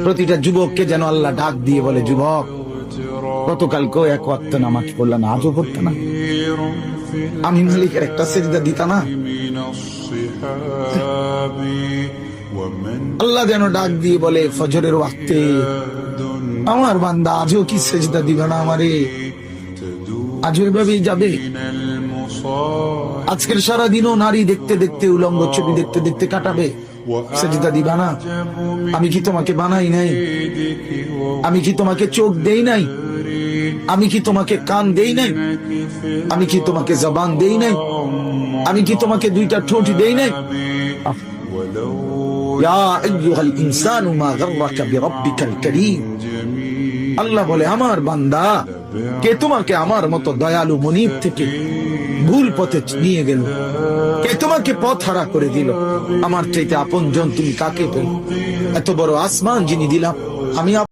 প্রতিটা যুবককে যেন আল্লাহ ডাক দিয়ে বলে, যুবক গতকালকেও এক ওয়াক্ত নামাজ পড়লা না, আজও পড়তে না? আমি মালিকের একটা সেজদা দিতা না? আল্লাহ যেন ডাক দিয়ে বলে ফজরের ওয়াক্তে, আমার বান্দা আজও কি সেজদা দিবে না আমারে? আজও এভাবেই যাবে? আজকের সারাদিনও নারী দেখতে দেখতে, উলঙ্গ ছবি দেখতে দেখতে কাটাবে, সেজদা দিবা না? আমি কি তোমাকে বানাই নাই? আমি কি তোমাকে চোখ দেই নাই? আমি কি তোমাকে কান দেই নাই? আমি কি তোমাকে জবান দেই নাই? আমি কি তোমাকে দুইটা ঠোঁট দেই নাই? ইয়া আইয়ুহাল ইনসানু মা গাররাকা বিরাব্বিকাল কারীম। আল্লাহ বলে, আমার বান্দা, কে তোমাকে আমার মতো দয়ালু মনিব থেকে ভুল পথে নিয়ে গেল? কে তোমাকে পথ হারা করে দিল? আমার চাইতে আপনজন তুমি কাকে পেল? এত বড় আসমান যিনি দিলাম আমি।